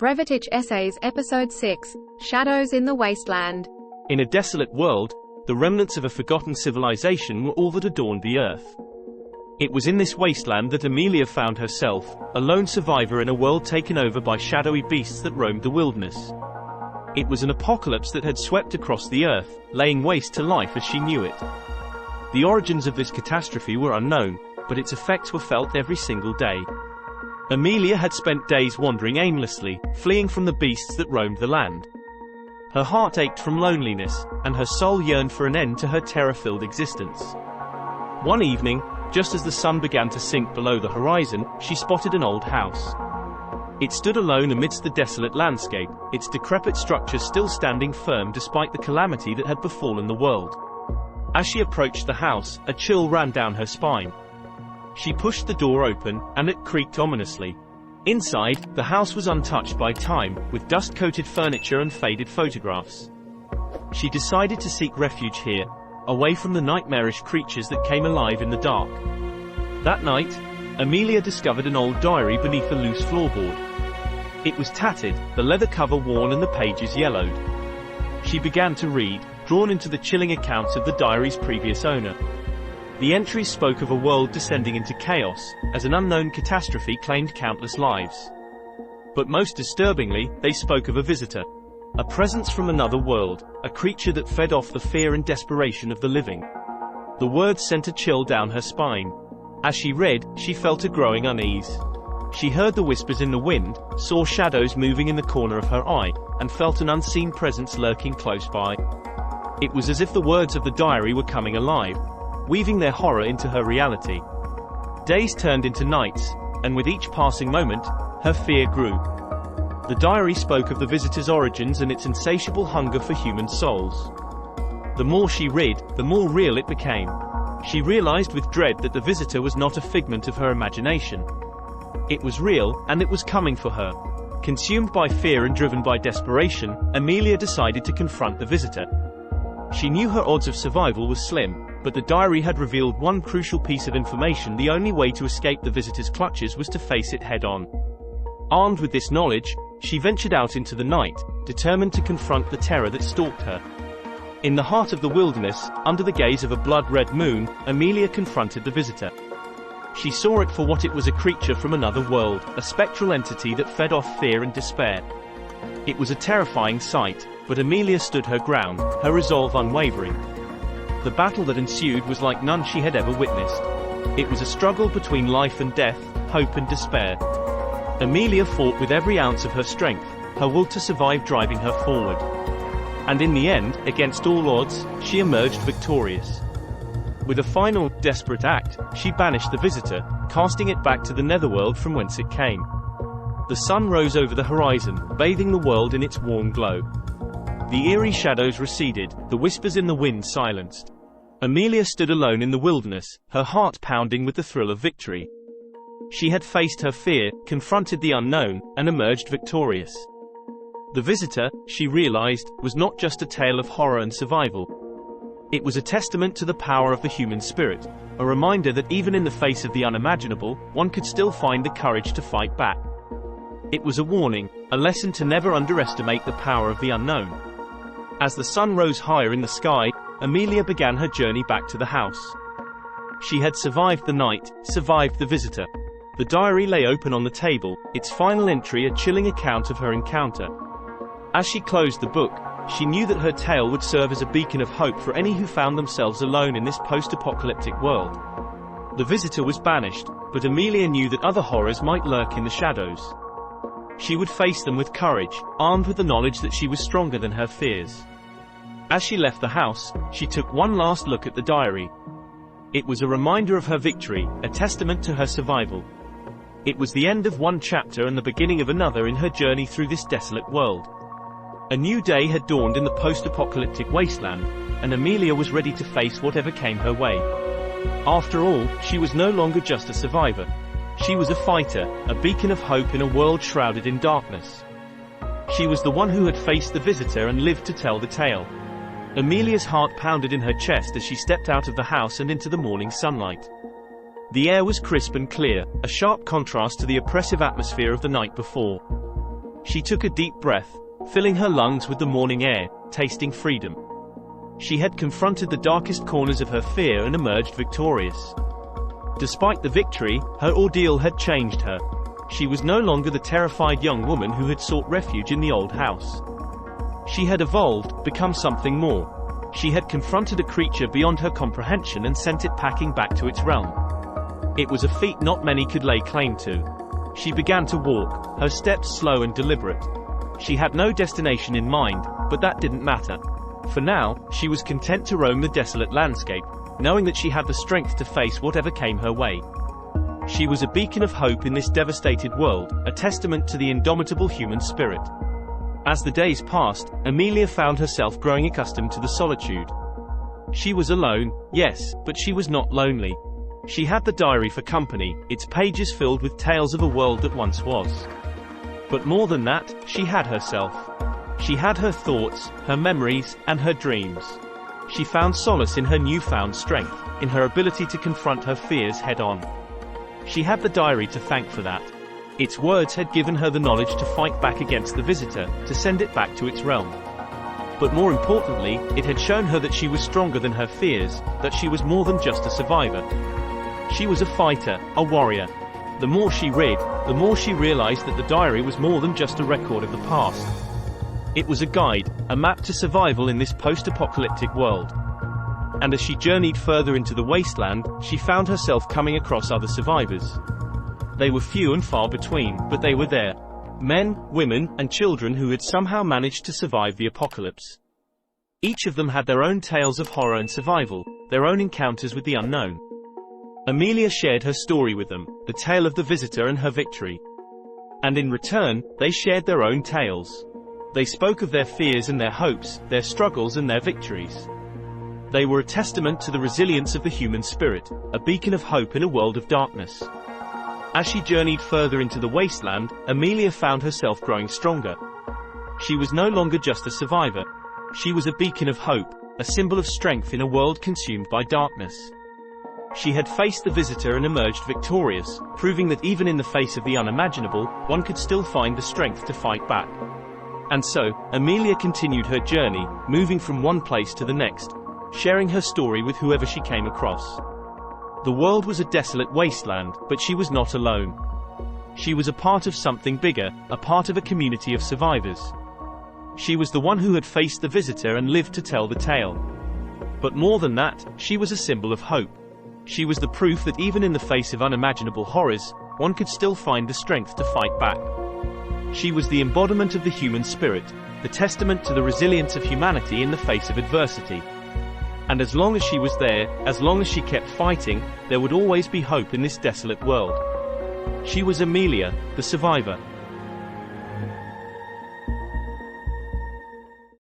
Brevitic Essays Episode 6, Shadows in the Wasteland. In a desolate world, the remnants of a forgotten civilization were all that adorned the earth. It was in this wasteland that Amelia found herself, a lone survivor in a world taken over by shadowy beasts that roamed the wilderness. It was an apocalypse that had swept across the earth, laying waste to life as she knew it. The origins of this catastrophe were unknown, but its effects were felt every single day. Amelia had spent days wandering aimlessly, fleeing from the beasts that roamed the land. Her heart ached from loneliness, and her soul yearned for an end to her terror-filled existence. One evening, just as the sun began to sink below the horizon, she spotted an old house. It stood alone amidst the desolate landscape, its decrepit structure still standing firm despite the calamity that had befallen the world. As she approached the house, a chill ran down her spine. She pushed the door open, and it creaked ominously. Inside, the house was untouched by time, with dust-coated furniture and faded photographs. She decided to seek refuge here, away from the nightmarish creatures that came alive in the dark. That night, Amelia discovered an old diary beneath a loose floorboard. It was tattered, the leather cover worn and the pages yellowed. She began to read, drawn into the chilling accounts of the diary's previous owner. The entries spoke of a world descending into chaos, as an unknown catastrophe claimed countless lives. But most disturbingly, they spoke of a visitor. A presence from another world, a creature that fed off the fear and desperation of the living. The words sent a chill down her spine. As she read, she felt a growing unease. She heard the whispers in the wind, saw shadows moving in the corner of her eye, and felt an unseen presence lurking close by. It was as if the words of the diary were coming alive, weaving their horror into her reality. Days turned into nights, and with each passing moment, her fear grew. The diary spoke of the visitor's origins and its insatiable hunger for human souls. The more she read, the more real it became. She realized with dread that the visitor was not a figment of her imagination. It was real, and it was coming for her. Consumed by fear and driven by desperation, Amelia decided to confront the visitor. She knew her odds of survival were slim, but the diary had revealed one crucial piece of information: the only way to escape the visitor's clutches was to face it head-on. Armed with this knowledge, she ventured out into the night, determined to confront the terror that stalked her. In the heart of the wilderness, under the gaze of a blood-red moon, Amelia confronted the visitor. She saw it for what it was: a creature from another world, a spectral entity that fed off fear and despair. It was a terrifying sight, but Amelia stood her ground, her resolve unwavering. The battle that ensued was like none she had ever witnessed. It was a struggle between life and death, hope and despair. Amelia fought with every ounce of her strength, her will to survive driving her forward. And in the end, against all odds, she emerged victorious. With a final, desperate act, she banished the visitor, casting it back to the netherworld from whence it came. The sun rose over the horizon, bathing the world in its warm glow. The eerie shadows receded, the whispers in the wind silenced. Amelia stood alone in the wilderness, her heart pounding with the thrill of victory. She had faced her fear, confronted the unknown, and emerged victorious. The visitor, she realized, was not just a tale of horror and survival. It was a testament to the power of the human spirit, a reminder that even in the face of the unimaginable, one could still find the courage to fight back. It was a warning, a lesson to never underestimate the power of the unknown. As the sun rose higher in the sky, Amelia began her journey back to the house. She had survived the night, survived the visitor. The diary lay open on the table, its final entry a chilling account of her encounter. As she closed the book, she knew that her tale would serve as a beacon of hope for any who found themselves alone in this post-apocalyptic world. The visitor was banished, but Amelia knew that other horrors might lurk in the shadows. She would face them with courage, armed with the knowledge that she was stronger than her fears. As she left the house, she took one last look at the diary. It was a reminder of her victory, a testament to her survival. It was the end of one chapter and the beginning of another in her journey through this desolate world. A new day had dawned in the post-apocalyptic wasteland, and Amelia was ready to face whatever came her way. After all, she was no longer just a survivor. She was a fighter, a beacon of hope in a world shrouded in darkness. She was the one who had faced the visitor and lived to tell the tale. Amelia's heart pounded in her chest as she stepped out of the house and into the morning sunlight. The air was crisp and clear, a sharp contrast to the oppressive atmosphere of the night before. She took a deep breath, filling her lungs with the morning air, tasting freedom. She had confronted the darkest corners of her fear and emerged victorious. Despite the victory, her ordeal had changed her. She was no longer the terrified young woman who had sought refuge in the old house. She had evolved, become something more. She had confronted a creature beyond her comprehension and sent it packing back to its realm. It was a feat not many could lay claim to. She began to walk, her steps slow and deliberate. She had no destination in mind, but that didn't matter. For now, she was content to roam the desolate landscape, knowing that she had the strength to face whatever came her way. She was a beacon of hope in this devastated world, a testament to the indomitable human spirit. As the days passed, Amelia found herself growing accustomed to the solitude. She was alone, yes, but she was not lonely. She had the diary for company, its pages filled with tales of a world that once was. But more than that, she had herself. She had her thoughts, her memories, and her dreams. She found solace in her newfound strength, in her ability to confront her fears head-on. She had the diary to thank for that. Its words had given her the knowledge to fight back against the visitor, to send it back to its realm. But more importantly, it had shown her that she was stronger than her fears, that she was more than just a survivor. She was a fighter, a warrior. The more she read, the more she realized that the diary was more than just a record of the past. It was a guide, a map to survival in this post-apocalyptic world. And as she journeyed further into the wasteland, she found herself coming across other survivors. They were few and far between, but they were there. Men, women, and children who had somehow managed to survive the apocalypse. Each of them had their own tales of horror and survival, their own encounters with the unknown. Amelia shared her story with them, the tale of the visitor and her victory. And in return, they shared their own tales. They spoke of their fears and their hopes, their struggles and their victories. They were a testament to the resilience of the human spirit, a beacon of hope in a world of darkness. As she journeyed further into the wasteland, Amelia found herself growing stronger. She was no longer just a survivor. She was a beacon of hope, a symbol of strength in a world consumed by darkness. She had faced the visitor and emerged victorious, proving that even in the face of the unimaginable, one could still find the strength to fight back. And so, Amelia continued her journey, moving from one place to the next, sharing her story with whoever she came across. The world was a desolate wasteland, but she was not alone. She was a part of something bigger, a part of a community of survivors. She was the one who had faced the visitor and lived to tell the tale. But more than that, she was a symbol of hope. She was the proof that even in the face of unimaginable horrors, one could still find the strength to fight back. She was the embodiment of the human spirit, the testament to the resilience of humanity in the face of adversity. And as long as she was there, as long as she kept fighting, there would always be hope in this desolate world. She was Amelia, the survivor.